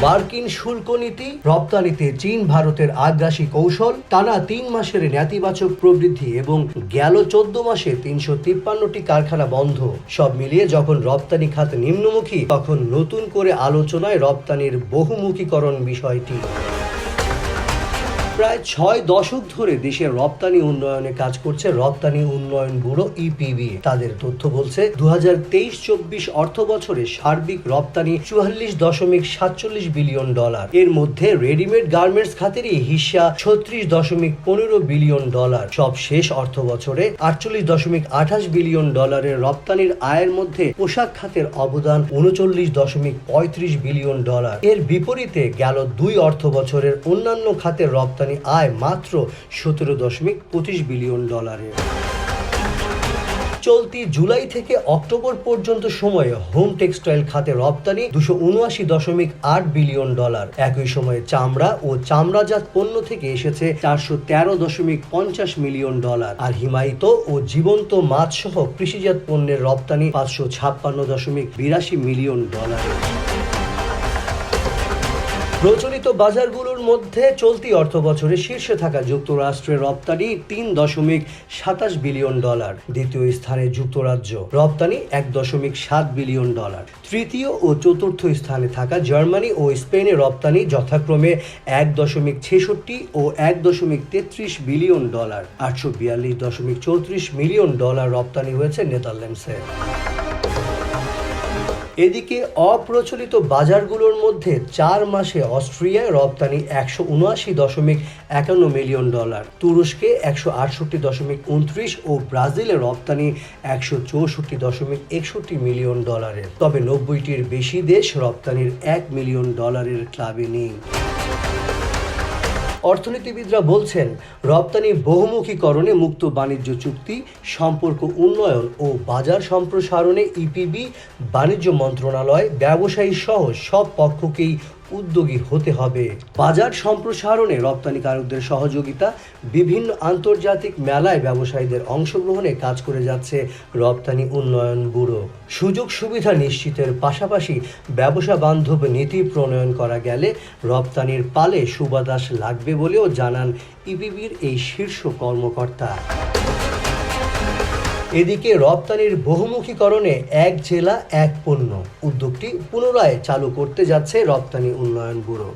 মার্কিন শুল্ক নীতি, রপ্তানিতে চীন ভারতের আগ্রাসী কৌশল, টানা ৩ মাসের নেতিবাচক প্রবৃদ্ধি এবং গেল ১৪ মাসে ৩৫৩টি কারখানা বন্ধ। সব মিলিয়ে যখন রপ্তানি খাত নিম্নমুখী, তখন নতুন করে আলোচনায় রপ্তানির বহুমুখীকরণ বিষয়টি। প্রায় ৬ দশক ধরে দেশের রপ্তানি উন্নয়নে কাজ করছে রপ্তানি উন্নয়ন ব্যুরো ইপিবি। তাদের তথ্য বলছে ২০২৩-২৪ অর্থ বছরে সার্বিক রপ্তানি ৪৪.৪৭ বিলিয়ন ডলার। এর মধ্যে রেডিমেড গার্মেন্টস খাতেরই হিস্সা ৩৬.১৫ বিলিয়ন ডলার। সব শেষ অর্থ বছরে ৪৮.২৮ বিলিয়ন ডলারের রপ্তানির আয়ের মধ্যে পোশাক খাতের অবদান ৩৯.৩৫ বিলিয়ন ডলার। এর বিপরীতে গেল ২ অর্থ বছরের অন্যান্য খাতের রপ্তানি আয় মাত্র ১৭.২৫ বিলিয়ন ডলারের। চলতি জুলাই থেকে অক্টোবর পর্যন্ত সময়ে হোম টেক্সটাইল খাতে রপ্তানি ২৭৯.৮ বিলিয়ন ডলার। একই সময়ে চামড়া ও চামড়াজাত পণ্য থেকে এসেছে ৪১৩.৫০ মিলিয়ন ডলার। আর হিমায়িত ও জীবন্ত মাছ সহ কৃষিজাত পণ্যের রপ্তানি ৫৫৬.৮২ মিলিয়ন ডলারের। প্রচলিত বাজারগুলোর মধ্যে চলতি অর্থ বছরে শীর্ষে থাকা যুক্তরাষ্ট্রের রপ্তানি ৩.২৭ বিলিয়ন ডলার। দ্বিতীয় স্থানে যুক্তরাজ্য, রপ্তানি ১.৭ বিলিয়ন ডলার। তৃতীয় ও চতুর্থ স্থানে থাকা জার্মানি ও স্পেনের রপ্তানি যথাক্রমে ১.৬৬ ও ১.৩৩ বিলিয়ন ডলার। ৮৪২.৩৪ মিলিয়ন ডলার রপ্তানি হয়েছে নেদারল্যান্ডসে। এদিকে অপ্রচলিত বাজারগুলোর মধ্যে ৪ মাসে অস্ট্রিয়ায় রপ্তানি ১৭৯.৫১ মিলিয়ন ডলার, তুরস্কে ১৬৮.২৯ ও ব্রাজিলে রপ্তানি ১৬৪.৬১ মিলিয়ন ডলারের। তবে ৯০টির বেশি দেশ রপ্তানির ১ মিলিয়ন ডলারের ক্লাবে নেই। অর্থনীতিবিদরা বলছেন, রপ্তানি বহুমুখীকরণে মুক্ত বাণিজ্য চুক্তি, সম্পর্ক উন্নয়ন ও বাজার সম্প্রসারণে ইপিবি, বাণিজ্য মন্ত্রণালয়, ব্যবসায়ী সহ সব পক্ষকেই উদ্যোগী হতে হবে। বাজার সম্প্রসারণে রপ্তানিকারকদের সহযোগিতা, বিভিন্ন আন্তর্জাতিক মেলায় ব্যবসায়ীদের অংশগ্রহণে কাজ করে যাচ্ছে রপ্তানি উন্নয়ন ব্যুরো। সুযোগ সুবিধা নিশ্চিতের পাশাপাশি ব্যবসা বান্ধব নীতি প্রণয়ন করা গেলে রপ্তানির পালে সুবাতাস লাগবে বলেও জানান ইপিবির এই শীর্ষ কর্মকর্তা। এদিকে রপ্তানির বহুমুখীকরণে এক জেলা এক পণ্য উদ্যোগটি পুনরায় চালু করতে যাচ্ছে রপ্তানি উন্নয়ন ব্যুরো।